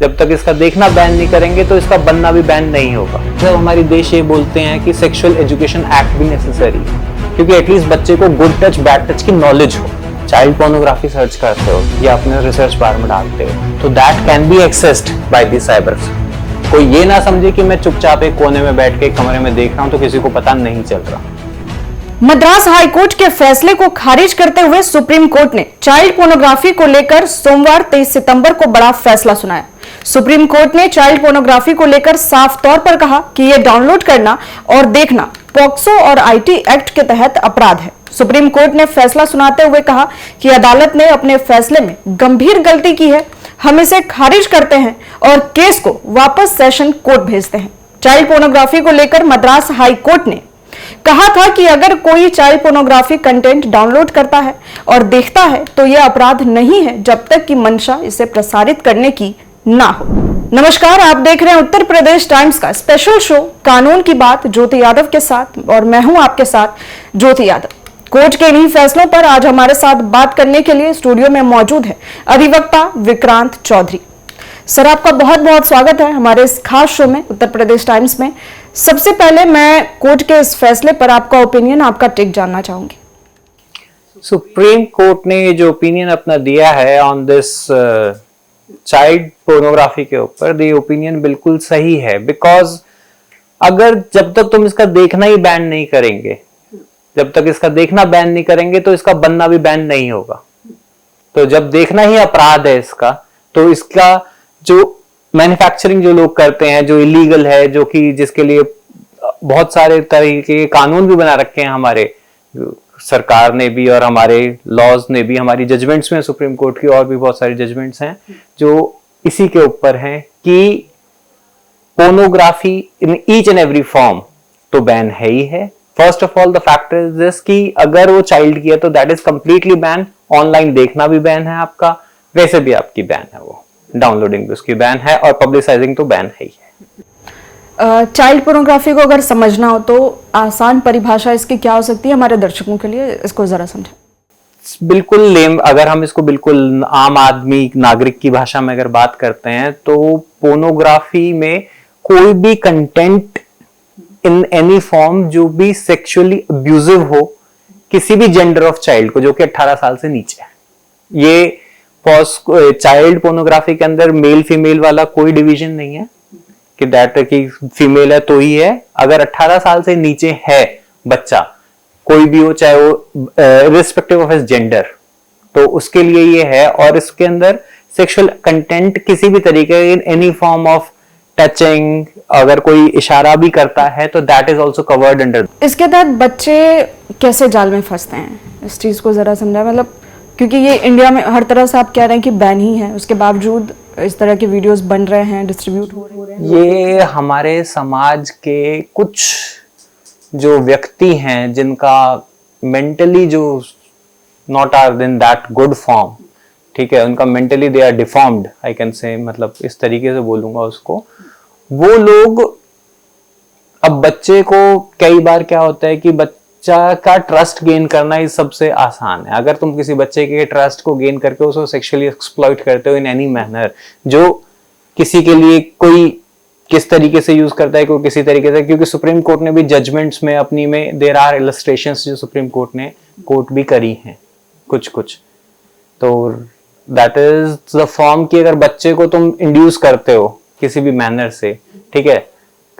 जब तक इसका देखना बैन नहीं करेंगे तो इसका बनना भी बैन नहीं होगा। जब हमारे देश ये बोलते हैं कि सेक्सुअल एजुकेशन एक्ट भी नेसेसरी है, क्योंकि एटलीस्ट बच्चे को गुड टच बैड टच की नॉलेज हो। चाइल्ड पोर्नोग्राफी सर्च करते हो या अपने रिसर्च बार में डालते हो तो that can be accessed by the cyber. कोई ये ना समझे कि मैं चुपचाप एक कोने में बैठ के कमरे में देख रहा हूं तो किसी को पता नहीं चल रहा। मद्रास हाई कोर्ट के फैसले को खारिज करते हुए सुप्रीम कोर्ट ने चाइल्ड पोर्नोग्राफी को लेकर सोमवार 23 सितंबर को बड़ा फैसला सुनाया। सुप्रीम कोर्ट ने चाइल्ड पोर्नोग्राफी को लेकर साफ तौर पर कहा कि यह डाउनलोड करना और देखना पॉक्सो और आईटी एक्ट के तहत अपराध है। सुप्रीम कोर्ट ने फैसला सुनाते हुए कहा कि अदालत ने अपने फैसले में गंभीर गलती की है, हम इसे खारिज करते हैं और केस को वापस सेशन कोर्ट भेजते हैं। चाइल्ड पोर्नोग्राफी को लेकर मद्रास हाई कोर्ट ने कहा था कि अगर कोई चाइल्ड पोर्नोग्राफी कंटेंट डाउनलोड करता है और देखता है तो यह अपराध नहीं है जब तक कि मंशा इसे प्रसारित करने की ना हो। नमस्कार, आप देख रहे हैं उत्तर प्रदेश टाइम्स का स्पेशल शो कानून की बात ज्योति यादव के साथ और मैं हूं आपके साथ ज्योति यादव। कोर्ट के इन्हीं फैसलों पर आज हमारे साथ बात करने के लिए स्टूडियो में मौजूद है अधिवक्ता विक्रांत चौधरी। सर, आपका बहुत बहुत स्वागत है हमारे इस खास शो में उत्तर प्रदेश टाइम्स में। सबसे पहले मैं कोर्ट के इस फैसले पर आपका ओपिनियन, आपका टेक जानना चाहूंगी। सुप्रीम कोर्ट ने जो ओपिनियन अपना दिया है ऑन दिस चाइल्ड पोर्नोग्राफी के ऊपर, द ओपिनियन बिल्कुल सही है। बिकॉज अगर जब तक तुम इसका देखना ही बैन नहीं करेंगे, जब तक इसका देखना बैन नहीं करेंगे तो इसका बनना भी बैन नहीं होगा। तो जब देखना ही अपराध है इसका, तो इसका जो मैन्युफैक्चरिंग जो लोग करते हैं, जो इलीगल है, जो कि जिसके लिए बहुत सारे तरीके के कानून भी बना रखे हैं हमारे सरकार ने भी और हमारे लॉज ने भी, हमारी जजमेंट्स में सुप्रीम कोर्ट की और भी बहुत सारी जजमेंट्स हैं जो इसी के ऊपर हैं कि pornography in each and every form तो बैन है ही है। First of all the fact is this कि अगर वो चाइल्ड की है तो that is completely ban. Online देखना भी बैन है आपका, वैसे भी आपकी बैन है, वो डाउनलोडिंग भी उसकी बैन है और पब्लिसाइजिंग तो बैन है ही है। चाइल्ड पोर्नोग्राफी को अगर समझना हो तो आसान परिभाषा इसकी क्या हो सकती है हमारे दर्शकों के लिए, इसको जरा समझें। बिल्कुल लेम, अगर हम इसको बिल्कुल आम आदमी नागरिक की भाषा में अगर बात करते हैं तो पोर्नोग्राफी में कोई भी कंटेंट इन एनी फॉर्म जो भी सेक्सुअली अब्यूजिव हो किसी भी जेंडर ऑफ चाइल्ड को, जो कि 18 साल से नीचे है। ये चाइल्ड पोर्नोग्राफी के अंदर मेल फीमेल वाला कोई डिवीजन नहीं है कि दैट की फीमेल है तो ही है। अगर 18 साल से नीचे है बच्चा, कोई भी हो, चाहे वो रिस्पेक्टिव ऑफ हिज जेंडर, तो उसके लिए ये है। और इसके अंदर सेक्सुअल कंटेंट किसी भी तरीके in any form of touching, अगर कोई इशारा भी करता है तो that is also covered under. इसके तहत बच्चे कैसे जाल में फंसते हैं, इस चीज को जरा समझा। मतलब क्योंकि ये इंडिया में हर तरह से आप कह रहे हैं कि बैन ही है, उसके बावजूद इस तरह के वीडियोस बन रहे हैं, डिस्ट्रीब्यूट हो रहे हैं। ये हमारे समाज के कुछ जो व्यक्ति हैं जिनका मेंटली जो not are in that good form, ठीक है, उनका mentally they are deformed, I can say, मतलब इस तरीके से बोलूंगा उसको। वो लोग, अब बच्चे को कई बार क्या होता है कि बच्चा का ट्रस्ट गेन करना ही सबसे आसान है। अगर तुम किसी बच्चे के ट्रस्ट को गेन करके उसको सेक्सुअली एक्सप्लॉइट करते हो इन एनी मैनर, जो किसी के लिए कोई किस तरीके से यूज करता है, कोई किसी तरीके से, क्योंकि सुप्रीम कोर्ट ने भी जजमेंट्स में अपनी में देयर आर इलस्ट्रेशंस जो सुप्रीम कोर्ट ने कोर्ट भी करी हैं कुछ कुछ। तो दैट इज द फॉर्म कि अगर बच्चे को तुम इंड्यूस करते हो किसी भी मैनर से, ठीक है,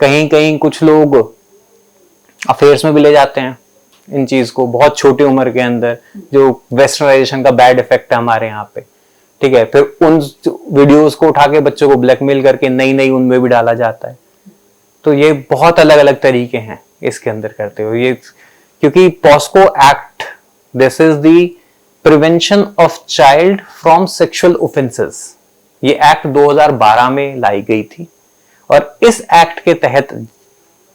कहीं कहीं कुछ लोग अफेयर्स में भी ले जाते हैं इन चीज को बहुत छोटी उम्र के अंदर, जो वेस्टर्नाइजेशन का बैड इफेक्ट है हमारे यहाँ पे, ठीक है। फिर उन वीडियोस को उठा के बच्चों को ब्लैकमेल करके नई नई उनमें भी डाला जाता है। तो ये बहुत अलग अलग तरीके हैं इसके अंदर करते हुए ये, क्योंकि POCSO act, this is the prevention of child from sexual offences, ये एक्ट 2012 में लाई गई थी। और इस एक्ट के तहत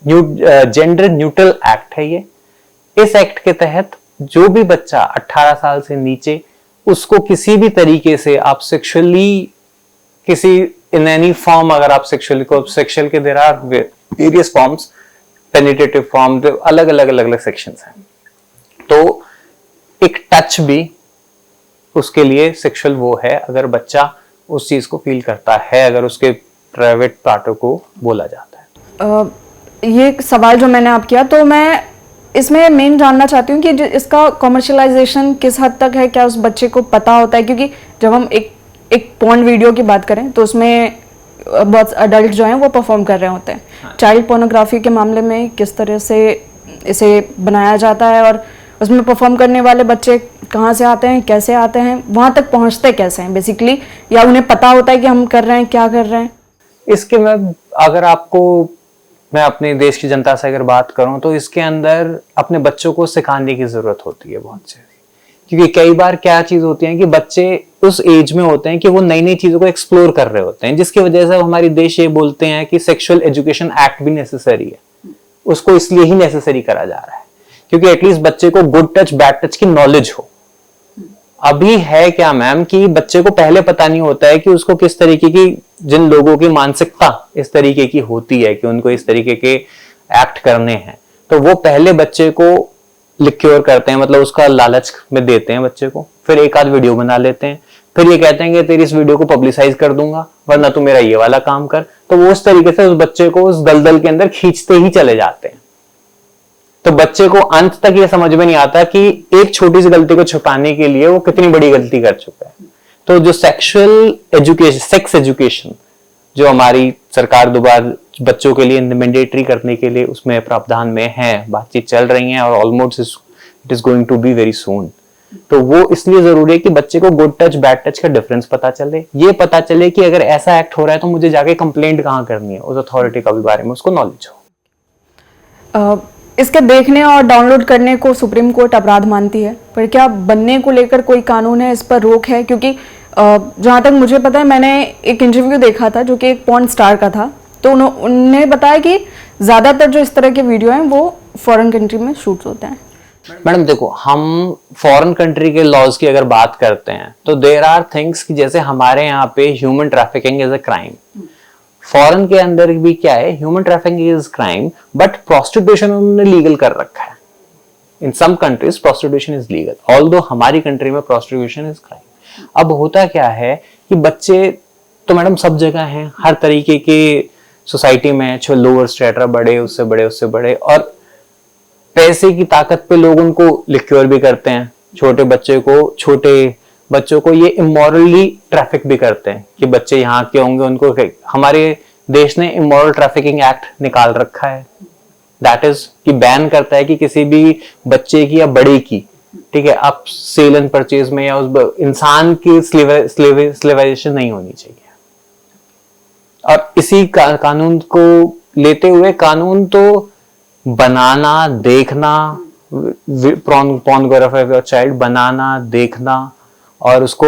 जेंडर न्यूट्रल एक्ट है ये। इस एक्ट के तहत जो भी बच्चा 18 साल से नीचे, उसको किसी भी तरीके से आप सेक्सुअली किसी इन एनी फॉर्म, अगर आप सेक्सुअल के there are various forms, penetrative form, अलग अलग सेक्शंस हैं। तो एक टच भी उसके लिए सेक्सुअल वो है, अगर बच्चा उस चीज को फील करता है अगर उसके प्राइवेट पार्टों को बोला जाता है। ये एक सवाल जो मैंने आप किया, तो मैं इसमें मेन जानना चाहती हूँ कि इसका कॉमर्शलाइजेशन किस हद तक है, क्या उस बच्चे को पता होता है? क्योंकि जब हम एक पॉर्न वीडियो की बात करें तो उसमें बहुत अडल्ट जो हैं वो परफॉर्म कर रहे होते हैं। चाइल्ड पोर्नोग्राफी के मामले में किस तरह से इसे बनाया जाता है और उसमें परफॉर्म करने वाले बच्चे कहाँ से आते हैं, कैसे आते हैं, वहाँ तक पहुँचते कैसे हैं बेसिकली, या उन्हें पता होता है कि हम कर रहे हैं, क्या कर रहे हैं? इसके मैं अपने देश की जनता से अगर बात करूं तो इसके अंदर अपने बच्चों को सिखाने की जरूरत होती है बहुत सी, क्योंकि कई बार क्या चीज होती है कि बच्चे उस एज में होते हैं कि वो नई नई चीजों को एक्सप्लोर कर रहे होते हैं, जिसकी वजह से हमारे देश ये बोलते हैं कि सेक्सुअल एजुकेशन एक्ट भी नेसेसरी है। उसको इसलिए ही नेसेसरी करा जा रहा है क्योंकि एटलीस्ट बच्चे को गुड टच बैड टच की नॉलेज हो। अभी है क्या मैम कि बच्चे को पहले पता नहीं होता है कि उसको किस तरीके की, जिन लोगों की मानसिकता इस तरीके की होती है कि उनको इस तरीके के एक्ट करने हैं, तो वो पहले बच्चे को लिक्योर करते हैं, मतलब उसका लालच में देते हैं बच्चे को, फिर एक आध वीडियो बना लेते हैं, फिर ये कहते हैं कि तेरी इस वीडियो को पब्लिसाइज कर दूंगा वरना तू मेरा ये वाला काम कर। तो वो उस तरीके से उस बच्चे को उस दलदल के अंदर खींचते ही चले जाते हैं। तो बच्चे को अंत तक ये समझ में नहीं आता कि एक छोटी सी गलती को छुपाने के लिए वो कितनी बड़ी गलती कर चुका है। तो जो सेक्सुअल एजुकेशन, सेक्स एजुकेशन जो हमारी सरकार दोबारा बच्चों के लिए मैंडेटरी करने के लिए उसमें प्रावधान में है, बातचीत चल रही है और almost it is going to be very soon. तो वो इसलिए जरूरी है कि बच्चे को गुड टच बैड टच का डिफरेंस पता चले, ये पता चले कि अगर ऐसा एक्ट हो रहा है तो मुझे जाके कंप्लेंट कहाँ करनी है, उस अथॉरिटी का भी बारे में उसको नॉलेज हो। इसके देखने और डाउनलोड करने को सुप्रीम कोर्ट अपराध मानती है, पर क्या बनने को लेकर कोई कानून है, इस पर रोक है? क्योंकि जहाँ तक मुझे पता है, मैंने एक इंटरव्यू देखा था जो कि एक पॉर्न स्टार का था, तो उन्होंने बताया कि ज़्यादातर जो इस तरह के वीडियो हैं वो फॉरेन कंट्री में शूट होते हैं। मैडम देखो, हम फॉरेन कंट्री के लॉज की अगर बात करते हैं तो देयर आर थिंग्स कि जैसे हमारे यहाँ पे human trafficking is a crime, foreign के अंदर भी क्या है, human trafficking is crime, but prostitution उन्होंने लीगल कर रखा है। In some countries prostitution is legal, although हमारी कंट्री में प्रोस्टिट्यूशन इज क्राइम। अब होता क्या है कि बच्चे तो मैडम सब जगह हैं, हर तरीके के सोसाइटी में, लोअर स्ट्रेटा, बड़े उससे बड़े, और पैसे की ताकत पे लोग उनको लिक्योर भी करते हैं। छोटे बच्चों को ये इमोरली ट्रैफिक भी करते हैं कि बच्चे यहाँ के होंगे, उनको हमारे देश ने इमोरल ट्रैफिकिंग एक्ट निकाल रखा है, दैट इज कि बैन करता है कि किसी भी बच्चे की या बड़े की, ठीक है, आप सेल एंड परचेज में या उस इंसान की स्लेवाइजेशन नहीं होनी चाहिए। और इसी कानून को लेते हुए, कानून तो बनाना, देखना, पोर्नोग्राफी ऑफ चाइल्ड बनाना, देखना और उसको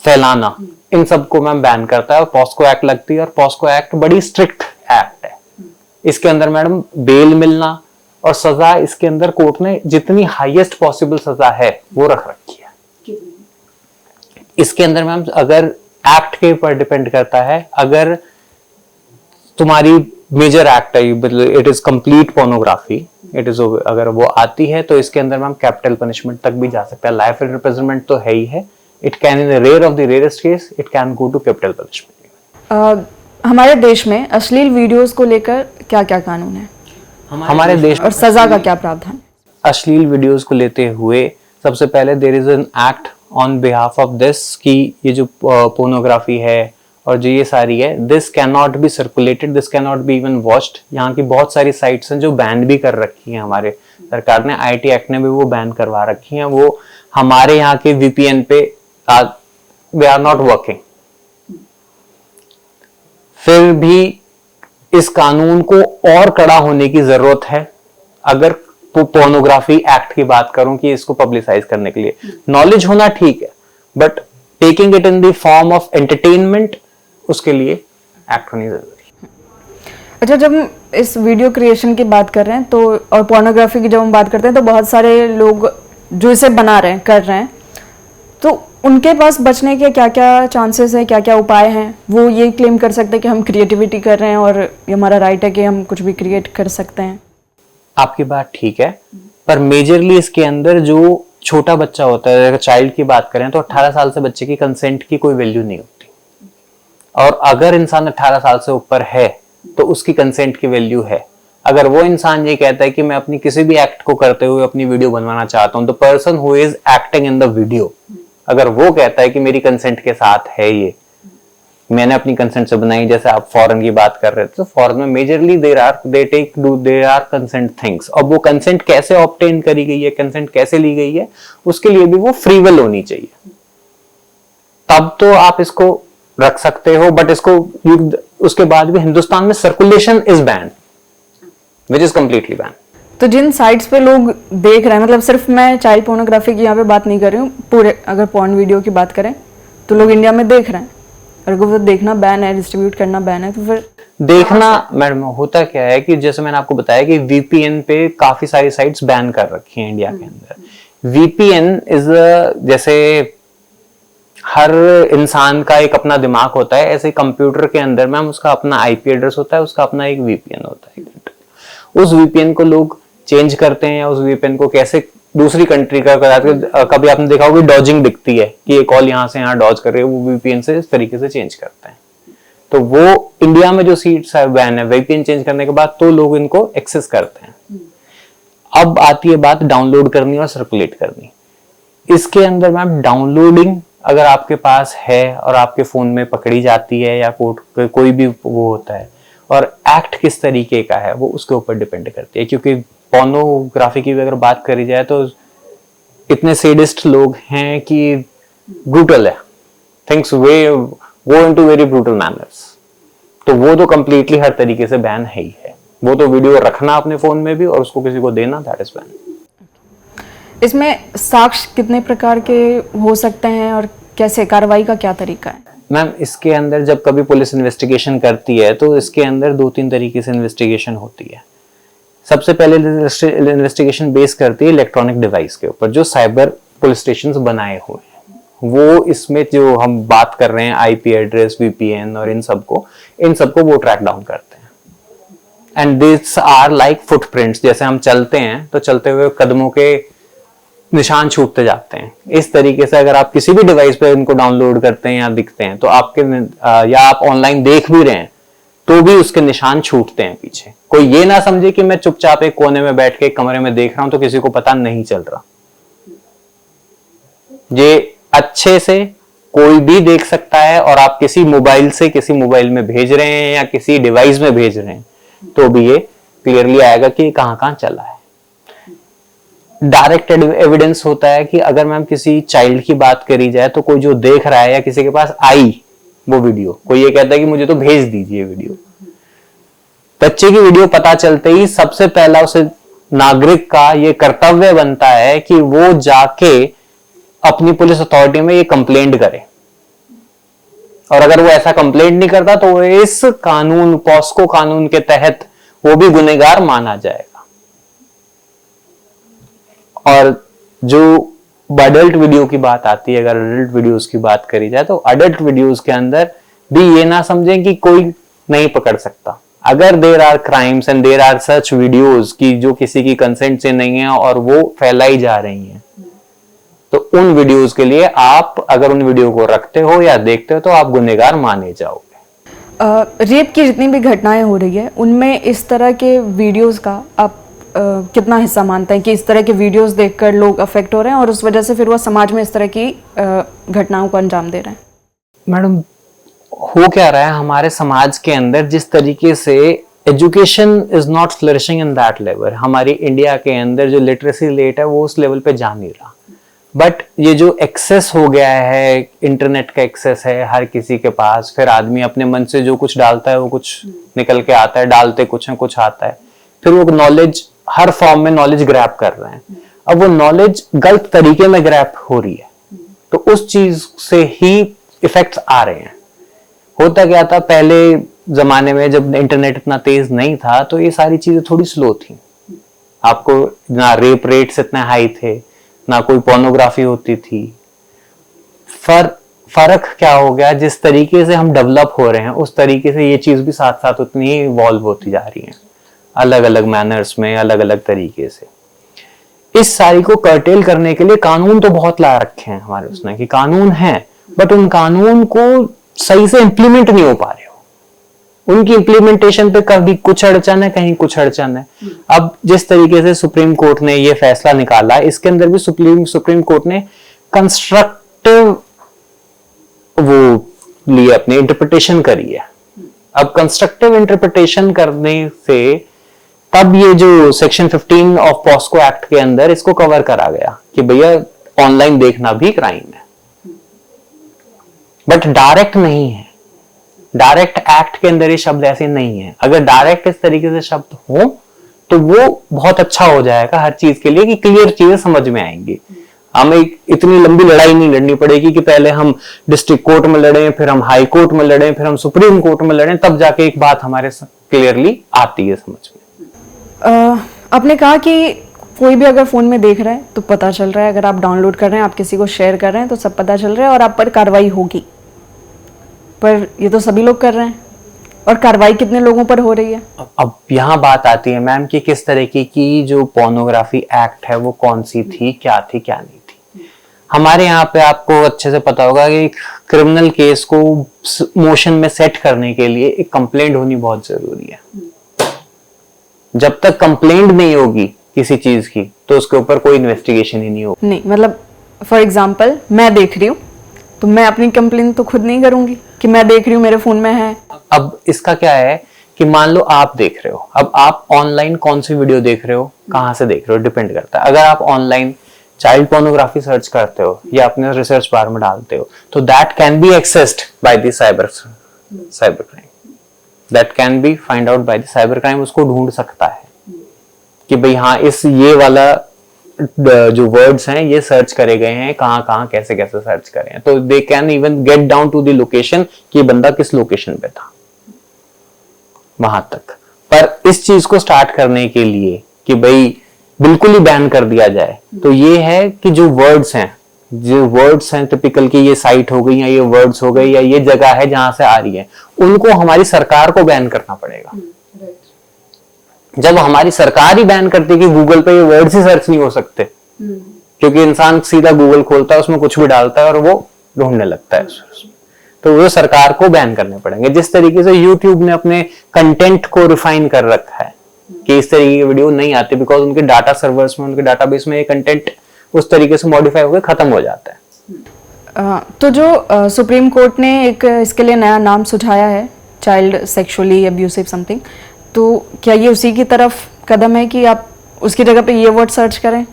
फैलाना, इन सबको मैम बैन करता है और पॉस्को एक्ट लगती है। और पॉस्को एक्ट बड़ी स्ट्रिक्ट एक्ट है। इसके अंदर मैडम बेल मिलना और सजा, इसके अंदर कोर्ट ने जितनी हाईएस्ट पॉसिबल सजा है वो रख रखी है। इसके अंदर मैम अगर एक्ट के ऊपर डिपेंड करता है, अगर तुम्हारी मेजर एक्ट है, it is complete pornography, it is, अगर वो आती है तो इसके अंदर मैम कैपिटल पनिशमेंट तक भी जा सकता है। लाइफ इम्प्रिजनमेंट तो है ही है, it can in rare of the rarest case it can go to capital punishment. हमारे देश में अश्लील वीडियोस को लेकर क्या क्या कानून है हमारे देश, और सजा का क्या प्रावधान? अश्लील वीडियोस को लेते हुए सबसे पहले there is an act on behalf of this कि ये जो पोर्नोग्राफी है और जो ये सारी है, this can not be circulated, this can not be even watched. यहाँ की बहुत सारी साइट्स हैं जो बैन भी कर रखी हैं, हमारे सरकार ने, आईटी एक्ट ने भी वो बैन करवा रखी हैं। वो हमारे यहाँ के वीपीएन पे दे आर नॉट वर्किंग। फिर भी इस कानून को और कड़ा होने की जरूरत है। अगर पोर्नोग्राफी एक्ट की बात करूं कि इसको पब्लिसाइज करने के लिए नॉलेज होना ठीक है, but taking it in the form of entertainment, उसके लिए एक्ट होनी जरूरी है। अच्छा, जब हम इस वीडियो क्रिएशन की बात कर रहे हैं तो, और पोर्नोग्राफी की जब हम बात करते हैं, तो बहुत सारे लोग जो इसे बना रहे हैं, कर रहे हैं, तो उनके पास बचने के क्या क्या चांसेस हैं, क्या क्या उपाय हैं? वो ये क्लेम कर सकते हैं कि हम क्रिएटिविटी कर रहे हैं और ये हमारा राइट है कि हम कुछ भी क्रिएट कर सकते हैं। आपकी बात ठीक है, पर मेजरली इसके अंदर जो छोटा बच्चा होता है, अगर चाइल्ड की बात करें तो 18 साल से बच्चे की कंसेंट की कोई वैल्यू नहीं होती। और अगर इंसान 18 साल से ऊपर है तो उसकी कंसेंट की वैल्यू है। अगर वो इंसान ये कहता है कि मैं अपनी किसी भी एक्ट को करते हुए अपनी वीडियो बनवाना चाहता हूं, the person who is acting in the video, अगर वो कहता है कि मेरी कंसेंट के साथ है ये, मैंने अपनी कंसेंट से बनाई, जैसे आप फॉरेन की बात कर रहे थे, तो फॉरेन में majorly there are consent things. अब वो कंसेंट कैसे ऑब्टेन करी गई है, कंसेंट कैसे ली गई है, उसके लिए भी वो फ्री विल होनी चाहिए, तब तो आप इसको रख सकते हो। बट इसको उसके बाद भी हिंदुस्तान में circulation is ban, which is completely ban. तो जिन साइट्स पे लोग देख रहे हैं, मतलब सिर्फ मैं चाइल्ड पोर्नोग्राफी की यहाँ पे बात नहीं कर रही हूँ, पूरे अगर पॉर्न वीडियो की बात करें तो लोग इंडिया में देख रहे हैं, अगर वो देखना बैन है, डिस्ट्रीब्यूट करना बैन है, तो फिर देखना मैडम होता क्या है कि जैसे मैंने आपको बताया कि वीपीएन पे काफी सारी साइट्स बैन कर रखी हैं इंडिया के अंदर। वीपीएन इज जैसे हर इंसान का एक अपना दिमाग होता है, ऐसे कंप्यूटर के अंदर मैम उसका अपना आईपी एड्रेस होता है, उसका अपना एक वीपीएन होता है। उस वीपीएन को लोग चेंज करते हैं, या उस वीपीएन को कैसे दूसरी कंट्री का कभी आपने देखा होगा डॉजिंग दिखती है कि ये कॉल यहाँ से यहाँ डॉज कर रही है, वो वीपीएन से इस तरीके से चेंज करते हैं। तो वो इंडिया में जो सीट्स है बैन है, वीपीएन चेंज करने के बाद तो लोग इनको एक्सेस करते हैं। अब आती है बात डाउनलोड करनी और सर्कुलेट करनी। इसके अंदर मैम डाउनलोडिंग अगर आपके पास है और आपके फोन में पकड़ी जाती है या कोई भी वो होता है, और एक्ट किस तरीके का है वो उसके ऊपर डिपेंड करती है। क्योंकि पोर्नोग्राफी की अगर बात करी जाए तो इतने सेडिस्ट लोग हैं कि ब्रूटल है, थिंग्स वे go into very brutal manners, तो वो तो कंप्लीटली हर तरीके से बैन है ही है। वो तो वीडियो रखना अपने फोन में भी और उसको किसी को देना, दैट इज बैन। इसमें साक्ष्य कितने प्रकार के हो सकते हैं और कैसे कार्रवाई का क्या तरीका है? मैम इसके अंदर जब कभी पुलिस इन्वेस्टिगेशन करती है तो इसके अंदर 2-3 तरीके से इन्वेस्टिगेशन होती है। सबसे पहले इन्वेस्टिगेशन बेस करती है इलेक्ट्रॉनिक डिवाइस के ऊपर, जो साइबर पुलिस स्टेशंस बनाए हुए हैं। वो इसमें जो हम बात कर रहे हैं आईपी एड्रेस, वीपीएन और इन सबको वो ट्रैक डाउन करते हैं। And this are like footprints, जैसे हम चलते हैं तो चलते हुए कदमों के निशान छूटते जाते हैं। इस तरीके से अगर आप किसी भी डिवाइस पे इनको डाउनलोड करते हैं या दिखते हैं तो आपके या आप ऑनलाइन देख भी रहे हैं तो भी उसके निशान छूटते हैं पीछे। कोई ये ना समझे कि मैं चुपचाप एक कोने में बैठ के एक कमरे में देख रहा हूं तो किसी को पता नहीं चल रहा। ये अच्छे से कोई भी देख सकता है, और आप किसी मोबाइल से किसी मोबाइल में भेज रहे हैं या किसी डिवाइस में भेज रहे हैं तो भी ये क्लियरली आएगा कि कहां चला है। डायरेक्ट एविडेंस होता है कि अगर मैम किसी चाइल्ड की बात करी जाए तो कोई जो देख रहा है या किसी के पास आई वो वीडियो, कोई ये कहता है कि मुझे तो भेज दीजिए वीडियो, बच्चे की वीडियो पता चलते ही सबसे पहला उसे नागरिक का ये कर्तव्य बनता है कि वो जाके अपनी पुलिस अथॉरिटी में ये कंप्लेंट करे। और अगर वो ऐसा कंप्लेंट नहीं करता तो वो इस कानून, पॉस्को कानून के तहत वो भी गुनहगार माना जाएगा। और जो अडल्ट वीडियो की बात आती है, अगर अडल्ट वीडियोस की बात करी जाए तो अडल्ट वीडियोस के अंदर भी ये ना समझें कि कोई नहीं पकड़ सकता। अगर there are crimes and there are such videos की जो किसी की कंसेंट से नहीं है और वो फैलाई जा रही हैं, तो उन वीडियोस के लिए आप अगर उन वीडियो को रखते हो या देखते हो तो आप गुनहगार माने जाओगे। रेप की जितनी भी घटनाएं हो रही है उनमें इस तरह के वीडियोस का आप कितना हिस्सा मानते हैं कि इस तरह के वीडियोस देखकर लोग अफेक्ट हो रहे हैं और उस वजह से फिर वो समाज में इस तरह की घटनाओं को अंजाम दे रहे हैं? मैडम हो क्या रहा है हमारे समाज के अंदर, जिस तरीके से education is not flourishing in that level. हमारी इंडिया के अंदर जो लिटरेसी रेट है वो उस लेवल पे जा नहीं रहा। बट ये जो एक्सेस हो गया है, इंटरनेट का एक्सेस है हर किसी के पास, फिर आदमी अपने मन से जो कुछ डालता है वो कुछ निकल के आता है, डालते कुछ है कुछ आता है, फिर वो नॉलेज हर फॉर्म में नॉलेज ग्रैब कर रहे हैं। अब वो नॉलेज गलत तरीके में ग्रैब हो रही है तो उस चीज से ही इफेक्ट्स आ रहे हैं। होता क्या था पहले जमाने में जब इंटरनेट इतना तेज नहीं था तो ये सारी चीजें थोड़ी स्लो थी। आपको ना रेप रेट्स इतने हाई थे, ना कोई पोर्नोग्राफी होती थी। फर्क क्या हो गया, जिस तरीके से हम डेवलप हो रहे हैं उस तरीके से ये चीज भी साथ साथ उतनी ही इवॉल्व होती जा रही है, अलग अलग मैनर्स में, अलग अलग तरीके से। इस सारी को कर्टेल करने के लिए कानून तो बहुत ला रखे हैं हमारे उसने कि कानून है, बट उन कानून को सही से इंप्लीमेंट नहीं हो पा रहे हो। उनकी इंप्लीमेंटेशन पे कभी कुछ अड़चन है, कहीं कुछ अड़चन है। अब जिस तरीके से सुप्रीम कोर्ट ने ये फैसला निकाला, इसके अंदर भी सुप्रीम कोर्ट ने कंस्ट्रक्टिव वो लिए अपनी इंटरप्रिटेशन करी है। अब कंस्ट्रक्टिव इंटरप्रिटेशन करने से तब ये जो सेक्शन 15 ऑफ पॉस्को एक्ट के अंदर इसको कवर करा गया कि भैया ऑनलाइन देखना भी क्राइम है, बट डायरेक्ट नहीं है। डायरेक्ट एक्ट के अंदर ये शब्द ऐसे नहीं है। अगर डायरेक्ट इस तरीके से शब्द हो तो वो बहुत अच्छा हो जाएगा हर चीज के लिए कि क्लियर चीजें समझ में आएंगी। हमें इतनी लंबी लड़ाई नहीं लड़नी पड़ेगी कि पहले हम डिस्ट्रिक्ट कोर्ट में लड़ें, फिर हम हाई कोर्ट में लड़ें, फिर हम सुप्रीम कोर्ट में लड़ें, तब जाके एक बात हमारे क्लियरली आती है समझ में। आपने कहा कि कोई भी अगर फोन में देख रहा है तो पता चल रहा है, अगर आप डाउनलोड कर रहे हैं, आप किसी को शेयर कर रहे हैं तो सब पता चल रहा है और आप पर कार्रवाई होगी। पर ये तो सभी लोग कर रहे हैं, और कार्रवाई कितने लोगों पर हो रही है? अब यहाँ बात आती है मैम कि किस तरीके की जो पोर्नोग्राफी एक्ट है वो कौन सी थी, क्या थी, क्या नहीं थी। हमारे यहाँ पे आपको अच्छे से पता होगा कि क्रिमिनल केस को मोशन में सेट करने के लिए एक कंप्लेंट होनी बहुत जरूरी है। जब तक कंप्लेंट नहीं होगी किसी चीज की तो उसके ऊपर कोई इन्वेस्टिगेशन ही नहीं होगी। नहीं, मतलब फॉर एग्जाम्पल मैं देख रही हूँ तो मैं अपनी कंप्लेंट तो खुद नहीं करूंगी कि मैं देख रही हूँ मेरे फोन में है। अब इसका क्या है कि मान लो आप देख रहे हो, अब आप ऑनलाइन कौन सी वीडियो देख रहे हो, कहां से देख रहे हो, डिपेंड करता है। अगर आप ऑनलाइन चाइल्ड पोर्नोग्राफी सर्च करते हो या अपने रिसर्च बार में डालते हो तो that can be accessed by the cyber crime, that can be find out by the cyber crime. उसको ढूंढ सकता है कि भाई हाँ इस ये वाला जो वर्ड्स हैं ये सर्च करे गए हैं, कहां कहां कैसे कैसे सर्च करे हैं, तो they can even get down to the location कि बंदा किस लोकेशन पे था, वहां तक। पर इस चीज को स्टार्ट करने के लिए कि भाई बिल्कुल ही बैन कर दिया जाए तो ये है कि जो वर्ड्स हैं टिपिकल की ये साइट हो गई या ये वर्ड्स हो गए या ये जगह है जहां से आ रही है, उनको हमारी सरकार को बैन करना पड़ेगा। जब हमारी सरकार ही बैन करती है कि गूगल पे ये वर्ड्स ही सर्च नहीं हो सकते, क्योंकि इंसान सीधा गूगल खोलता है, उसमें कुछ भी डालता है और वो ढूंढने लगता है, तो वो सरकार को बैन करने पड़ेंगे। जिस तरीके से यूट्यूब ने अपने कंटेंट को रिफाइन कर रखा है कि इस तरीके की वीडियो नहीं आती, बिकॉज उनके डाटा सर्वर्स में, उनके डाटाबेस में ये कंटेंट उस तरीके से मॉडिफाई होकर खत्म हो जाता है। तो जो सुप्रीम कोर्ट ने एक इसके लिए नया नाम सुझाया है, चाइल्ड सेक्सुअली अब्यूसिव समथिंग, तो क्या ये उसी की तरफ कदम है कि आप उसकी जगह पे ये वर्ड सर्च करें?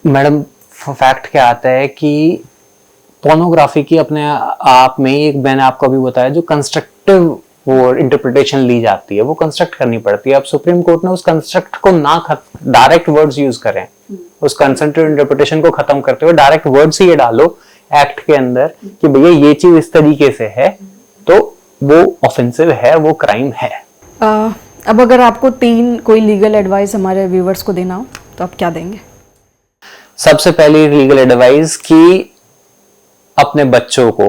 मैडम फैक्ट क्या आता है कि पोर्नोग्राफी की अपने आप में एक, मैंने आपको अभी बताया, जो कंस्ट्रक्टिव वो इंटरप्रिटेशन ली जाती है वो कंस्ट्रक्ट करनी पड़ती है। अब सुप्रीम कोर्ट ने उस कंस्ट्रक्ट को ना डायरेक्ट वर्ड्स यूज करें, उस कंस्ट्रक्टिव इंटरप्रिटेशन को खत्म करते हुए डायरेक्ट वर्ड्स ही ये डालो एक्ट के अंदर कि भैया ये चीज इस तरीके से है तो वो ऑफेंसिव है, वो क्राइम है। अब अगर आपको 3 कोई लीगल एडवाइस हमारे व्यूवर्स को देना हो तो आप क्या देंगे? सबसे पहली लीगल एडवाइस कि अपने बच्चों को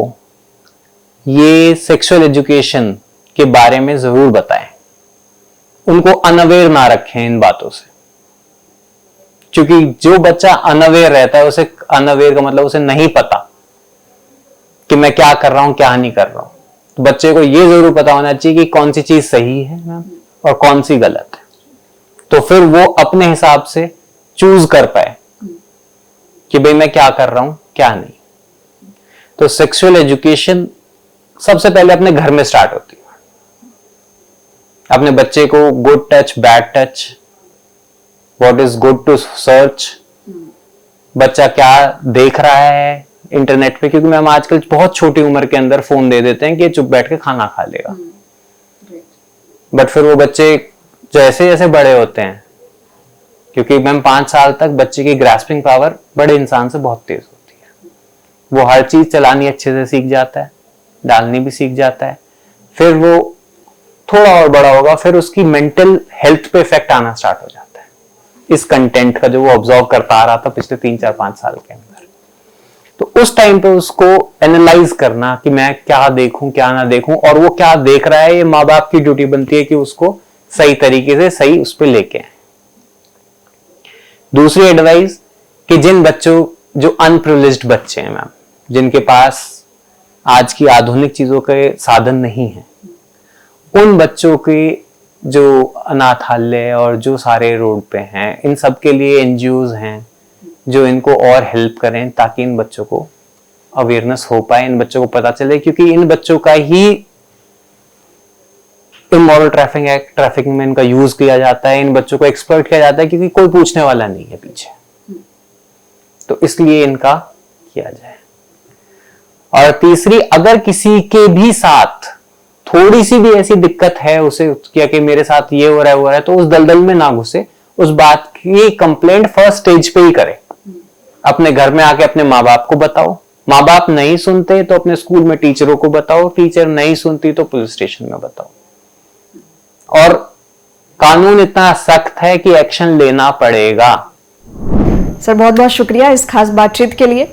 ये सेक्सुअल एजुकेशन के बारे में जरूर बताएं, उनको अनअवेयर ना रखें इन बातों से, क्योंकि जो बच्चा अनअवेयर रहता है, उसे अनअवेयर का मतलब उसे नहीं पता कि मैं क्या कर रहा हूं क्या नहीं कर रहा हूं। तो बच्चे को ये जरूर पता होना चाहिए कि कौन सी चीज सही है मैम और कौन सी गलत है, तो फिर वो अपने हिसाब से चूज कर पाए कि भाई मैं क्या कर रहा हूं क्या नहीं। तो सेक्सुअल एजुकेशन सबसे पहले अपने घर में स्टार्ट होती है। अपने बच्चे को good touch, bad touch, what is good to search, बच्चा क्या देख रहा है इंटरनेट पे, क्योंकि मैम आजकल बहुत छोटी उम्र के अंदर फोन दे देते हैं कि चुप बैठ के खाना खा लेगा, बट फिर वो बच्चे जैसे जैसे बड़े होते हैं, क्योंकि मैम 5 साल तक बच्चे की ग्रास्पिंग पावर बड़े इंसान से बहुत तेज होती है, वो हर चीज चलानी अच्छे से सीख जाता है, डालनी भी सीख जाता है, फिर वो थोड़ा और बड़ा होगा, फिर उसकी मेंटल हेल्थ पे इफेक्ट आना स्टार्ट हो जाता है इस कंटेंट का जो वो ऑब्जर्व करता आ रहा था पिछले 3, 4, 5 साल के अंदर। तो उस टाइम पे उसको एनालाइज करना कि मैं क्या देखूं क्या ना देखूं, और वो क्या देख रहा है, ये माँ बाप की ड्यूटी बनती है कि उसको सही तरीके से सही उस पर लेके आए। दूसरी एडवाइस कि जिन बच्चों जो अनप्रिविलेज्ड बच्चे हैं मैम, जिनके पास आज की आधुनिक चीजों के साधन नहीं है, उन बच्चों के जो अनाथालय और जो सारे रोड पे हैं, इन सब के लिए एनजीओज हैं जो इनको और हेल्प करें ताकि इन बच्चों को अवेयरनेस हो पाए, इन बच्चों को पता चले, क्योंकि इन बच्चों का ही इमोरल ट्रैफिकिंग एक्ट, ट्रैफिकिंग में इनका यूज किया जाता है, इन बच्चों को एक्सप्लॉइट किया जाता है क्योंकि कोई पूछने वाला नहीं है पीछे, तो इसलिए इनका किया जाए। और तीसरी, अगर किसी के भी साथ थोड़ी सी भी ऐसी दिक्कत है उसे क्या कि मेरे साथ ये हो रहा है वो हो रहा है, तो उस दलदल में ना घुसे, उस बात की कंप्लेंट फर्स्ट स्टेज पे ही करे, अपने घर में आके अपने माँ बाप को बताओ, माँ बाप नहीं सुनते तो अपने स्कूल में टीचरों को बताओ, टीचर नहीं सुनती तो पुलिस स्टेशन में बताओ। और कानून इतना सख्त है कि एक्शन लेना पड़ेगा। सर बहुत बहुत शुक्रिया इस खास बातचीत के लिए।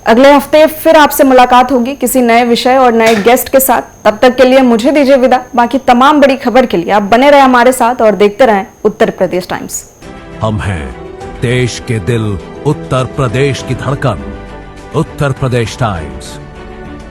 अगले हफ्ते फिर आपसे मुलाकात होगी किसी नए विषय और नए गेस्ट के साथ। तब तक के लिए मुझे दीजिए विदा। बाकी तमाम बड़ी खबर के लिए आप बने रहे हमारे साथ और देखते रहें उत्तर प्रदेश टाइम्स। हम हैं देश के दिल, उत्तर प्रदेश की धड़कन, उत्तर प्रदेश टाइम्स।